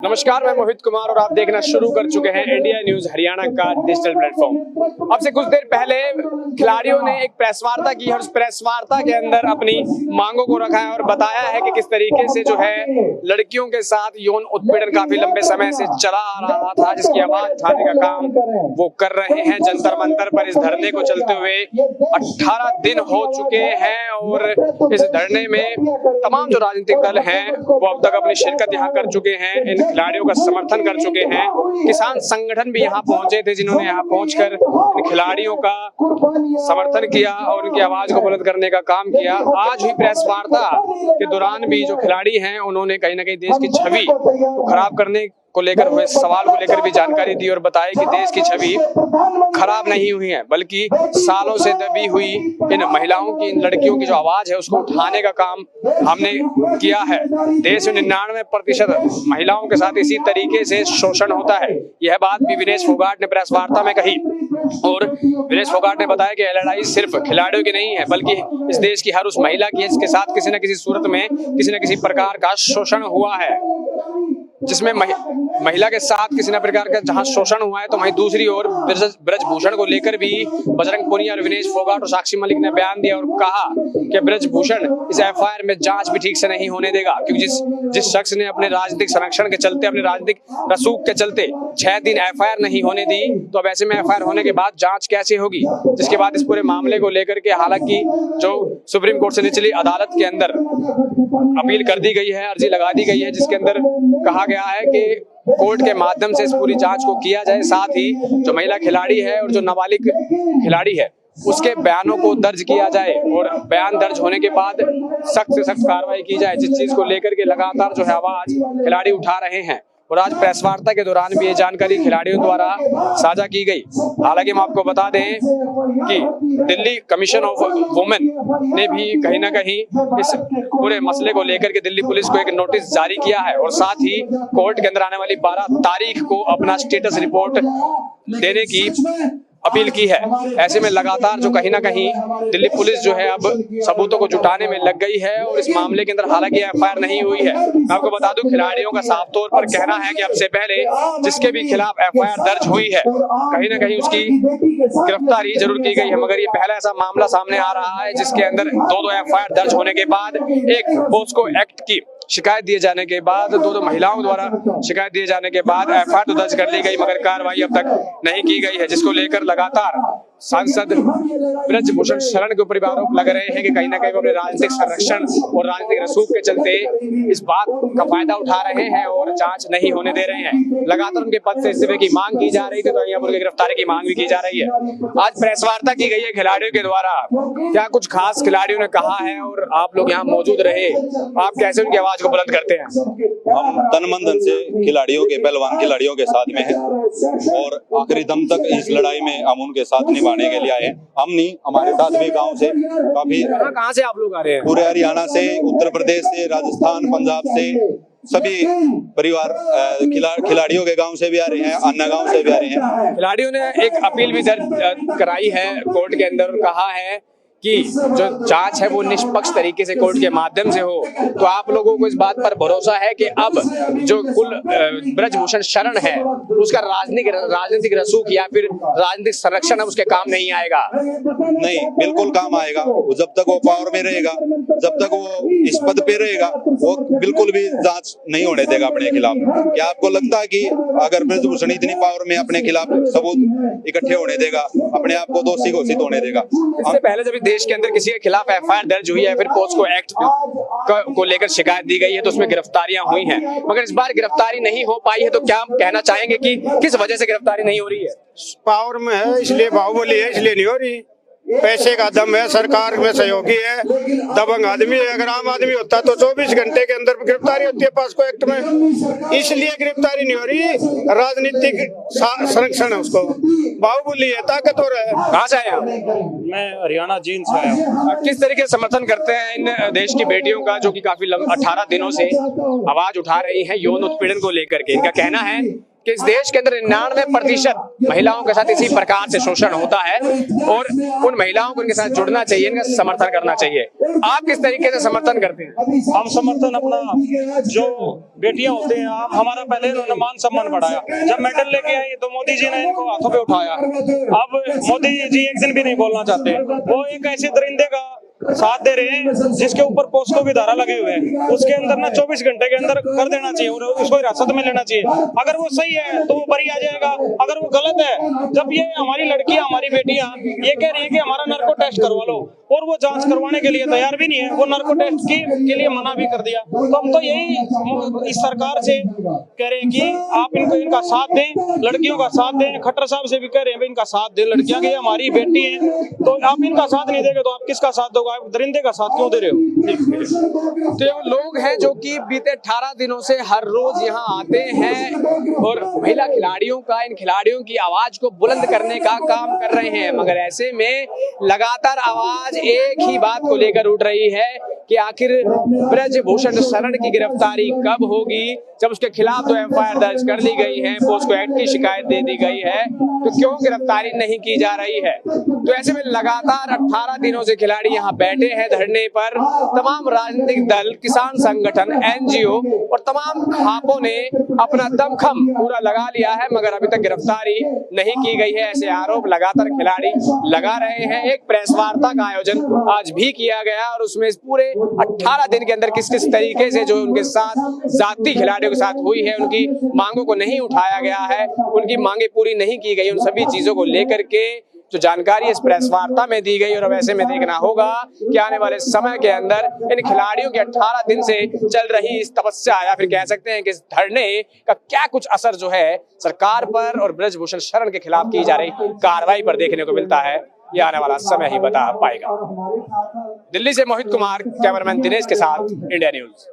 नमस्कार, मैं मोहित कुमार और आप देखना शुरू कर चुके हैं इंडिया न्यूज हरियाणा का डिजिटल प्लेटफॉर्म। अब से कुछ देर पहले खिलाड़ियों ने एक प्रेस वार्ता की और उस प्रेस वार्ता के अंदर अपनी मांगों को रखा है और बताया है कि किस तरीके से जो है लड़कियों के साथ यौन उत्पीड़न काफी लंबे समय से चला आ रहा था, जिसकी आवाज उठाने का काम वो कर रहे हैं। जंतर मंतर पर इस धरने को चलते हुए 18 दिन हो चुके हैं और इस धरने में तमाम जो राजनीतिक दल हैं वो अब तक अपनी शिरकत यहाँ कर चुके हैं, इन खिलाड़ियों का समर्थन कर चुके हैं। किसान संगठन भी यहाँ पहुंचे थे, जिन्होंने यहाँ पहुंचकर इन खिलाड़ियों का समर्थन किया और उनकी आवाज को बुलंद करने का काम किया। आज हुई प्रेस वार्ता के दौरान भी जो खिलाड़ी हैं उन्होंने कहीं ना कहीं देश की छवि को खराब करने को लेकर हुए सवाल को लेकर भी जानकारी दी और बताया कि देश की छवि खराब नहीं हुई है, बल्कि सालों से दबी हुई इन महिलाओं की, इन लड़कियों की जो आवाज है उसको उठाने का काम हमने किया है। देश में 99% महिलाओं के साथ इसी तरीके से शोषण होता है। यह बात भी विनेश फोगाट ने प्रेस वार्ता में कही और विनेश फोगाट ने बताया कि यह लड़ाई सिर्फ खिलाड़ियों की नहीं है, बल्कि इस देश की हर उस महिला की है जिसके साथ किसी न किसी सूरत में किसी न किसी प्रकार का शोषण हुआ है, जिसमें महिला के साथ किसी न प्रकार का जहां शोषण हुआ है। तो वहीं दूसरी ओर ब्रजभूषण को लेकर भी बजरंग पुनिया और विनेश फोगाट और साक्षी मलिक ने बयान दिया और कहा कि ब्रजभूषण इस एफआईआर में जांच भी ठीक से नहीं होने देगा, क्योंकि जिस शख्स ने अपने राजनीतिक संरक्षण के चलते, अपने राजनीतिक रसूख के चलते 6 दिन एफआईआर नहीं होने दी, तो अब ऐसे में एफआईआर होने के बाद जांच कैसे होगी। जिसके बाद इस पूरे मामले को लेकर के हालांकि जो सुप्रीम कोर्ट से निचली अदालत के अंदर अपील कर दी गई है, अर्जी लगा दी गई है, जिसके अंदर कहा गया है कि कोर्ट के माध्यम से इस पूरी जांच को किया जाए। साथ ही जो महिला खिलाड़ी है और जो नाबालिग खिलाड़ी है उसके बयानों को दर्ज किया जाए और बयान दर्ज होने के बाद सख्त से सख्त कार्रवाई की जाए, जिस चीज को लेकर के लगातार जो है आवाज खिलाड़ी उठा रहे हैं। और आज प्रेस वार्ता के दौरान भी ये जानकारी खिलाड़ियों द्वारा साझा की गई। हालांकि हम आपको बता दें कि दिल्ली कमीशन ऑफ वुमेन ने भी कहीं ना कहीं इस पूरे मसले को लेकर के दिल्ली पुलिस को एक नोटिस जारी किया है और साथ ही कोर्ट के अंदर आने वाली 12 तारीख को अपना स्टेटस रिपोर्ट देने की अपील की है। ऐसे में लगातार जो कहीं ना कहीं दिल्ली पुलिस जो है अब सबूतों को जुटाने में लग गई है और इस मामले के अंदर हालांकि एफआईआर नहीं हुई है। मैं आपको बता दूं, खिलाड़ियों का साफ तौर पर कहना है कि अब से पहले जिसके भी खिलाफ एफआईआर दर्ज हुई है कहीं ना कहीं उसकी गिरफ्तारी जरूर की गई है, मगर ये पहला ऐसा मामला सामने आ रहा है जिसके अंदर 2 एफआईआर दर्ज होने के बाद, एक पोस्को एक्ट की शिकायत दिए जाने के बाद, 2 महिलाओं द्वारा शिकायत दिए जाने के बाद एफआईआर तो दर्ज कर ली गई, मगर कार्रवाई अब तक नहीं की गई है, जिसको लेकर लगातार सांसद ब्रजभूषण शरण के ऊपर भी आरोप लग रहे हैं कि कहीं ना कहीं वो अपने राजनीतिक संरक्षण और राजनीतिक रसूख के चलते इस बात का फायदा उठा रहे हैं और जांच नहीं होने दे रहे हैं। लगातार उनके पद से इस्तीफे की मांग की जा रही थी, तो यहाँ पर उनकी गिरफ्तारी की मांग भी की जा रही है। आज प्रेस वार्ता की गई है खिलाड़ियों के द्वारा। क्या कुछ खास खिलाड़ियों ने कहा है और आप लोग यहाँ मौजूद रहे, आप कैसे उनकी आवाज को बुलंद करते हैं? हम तन मन धन से खिलाड़ियों के, पहलवान खिलाड़ियों के साथ में हैं और आखिरी दम तक इस लड़ाई में हम उनके साथ निभाने के लिए आए हैं। हम नहीं, हमारे साथ भी गांव से काफी। कहाँ से आप लोग आ रहे हैं? पूरे हरियाणा से, उत्तर प्रदेश से, राजस्थान, पंजाब से, सभी परिवार खिलाड़ियों के गांव से भी आ रहे हैं, अन्य गांव से भी आ रहे हैं। खिलाड़ियों ने एक अपील भी दर्ज कराई है कोर्ट के अंदर और कहा है कि जो जांच है वो निष्पक्ष तरीके से कोर्ट के माध्यम से हो। तो आप लोगों को इस बात पर भरोसा है कि अब जो कुल ब्रजभूषण शरण है उसका राजनीतिक रसूख या फिर राजनीतिक संरक्षण है उसके काम नहीं आएगा? नहीं, बिल्कुल काम आएगा। जब तक वो पावर में रहेगा, जब तक वो इस पद पे रहेगा, वो बिल्कुल भी जांच नहीं होने देगा अपने खिलाफ। क्या आपको लगता है कि अगर ब्रजभूषण इतनी पावर में अपने खिलाफ सबूत इकट्ठे होने देगा, अपने आप को दोषी घोषित होने देगा? इससे पहले जब देश के अंदर किसी के खिलाफ एफआईआर दर्ज हुई है, फिर पोस्को एक्ट को लेकर शिकायत दी गई है, तो उसमें गिरफ्तारियां हुई हैं, मगर इस बार गिरफ्तारी नहीं हो पाई है। तो क्या आप कहना चाहेंगे कि किस वजह से गिरफ्तारी नहीं हो रही है? पावर में है इसलिए, बाहुबली है इसलिए नहीं हो रही। पैसे का दम है, सरकार में सहयोगी है, दबंग आदमी है। अगर आम आदमी होता तो 24 घंटे के अंदर गिरफ्तारी होती है पास्को एक्ट में, इसलिए गिरफ्तारी नहीं हो रही। राजनीतिक संरक्षण है उसको, बाहुबली है, ताकतवर है। कहाँ से आए आप? मैं हरियाणा जींद से आया हूँ। किस तरीके से समर्थन करते हैं इन देश की बेटियों का जो कि काफी 18 दिनों से आवाज उठा रही हैं यौन उत्पीड़न को लेकर के? इनका कहना है कि इस देश के अंदर 99% महिलाओं के साथ इसी प्रकार से शोषण होता है और उन महिलाओं को इनके साथ जुड़ना चाहिए, इनका समर्थन करना चाहिए। आप किस तरीके से समर्थन करते हैं? हम समर्थन अपना, जो बेटियां होती हैं, हमारा पहले इन्होंने मान सम्मान बढ़ाया। जब मेडल लेके आई तो मोदी जी ने इनको हाथों पे उठाया। अब मोदी जी एक दिन भी नहीं बोलना चाहते। वो एक ऐसे दरिंदे का साथ दे रहे हैं जिसके ऊपर पोस्को की धारा लगे हुए हैं, उसके अंदर ना 24 घंटे के अंदर कर देना चाहिए और उसको हिरासत में लेना चाहिए। अगर वो सही है तो वो बरी आ जाएगा, अगर वो गलत है, जब ये हमारी लड़कियां, हमारी बेटियां ये कह रही है कि हमारा नार्को टेस्ट करवा लो और वो जांच करवाने के लिए तैयार भी नहीं है, वो नार्को टेस्ट के लिए मना भी कर दिया। तो हम तो यही इस सरकार से कह रहे हैं कि आप इनका साथ दें, लड़कियों का साथ दें। खट्टर साहब से भी कह रहे हैं इनका साथ दें, लड़कियां की हमारी बेटी है, तो आप इनका साथ नहीं देंगे तो आप किसका साथ दोगे? आप दरिंदे का साथ क्यों दे रहे हो? तो ये वो लोग हैं जो कि बीते 18 दिनों से हर रोज यहाँ आते हैं और महिला खिलाड़ियों का, इन खिलाड़ियों की आवाज को बुलंद करने का काम कर रहे हैं, मगर ऐसे में लगातार आवाज एक ही बात को लेकर उठ रही है कि आखिर ब्रजभूषण शरण की गिरफ्तारी कब होगी। जब उसके खिलाफ तो एफआईआर दर्ज कर ली गई है, पोस्को एक्ट की शिकायत दे दी गई है, तो क्यों गिरफ्तारी नहीं की जा रही है? तो ऐसे में लगातार 18 दिनों से खिलाड़ी यहाँ बैठे हैं धरने पर। तमाम राजनीतिक दल, किसान संगठन, एनजीओ और तमाम खापों ने अपना दमखम पूरा लगा लिया है, मगर अभी तक गिरफ्तारी नहीं की गई है। ऐसे आरोप लगातार खिलाड़ी लगा रहे हैं। एक प्रेस वार्ता का आयोजन आज भी किया गया और उसमें पूरे 18 दिन के अंदर किस किस तरीके से जो उनके साथ जाती खिलाड़ियों के साथ हुई है, उनकी मांगों को नहीं उठाया गया है, उनकी मांगे पूरी नहीं की गई, उन सभी चीजों को लेकर के जो जानकारी इस प्रेस वार्ता में दी गई। और अब ऐसे में देखना होगा कि आने वाले समय के अंदर इन खिलाड़ियों के 18 दिन से चल रही इस तपस्या या फिर कह सकते हैं कि इस धरने का क्या कुछ असर जो है सरकार पर और ब्रजभूषण शरण के खिलाफ की जा रही कार्रवाई पर देखने को मिलता है। ये आने वाला समय ही बता पाएगा। दिल्ली से मोहित कुमार, कैमरामैन दिनेश के साथ, इंडिया न्यूज।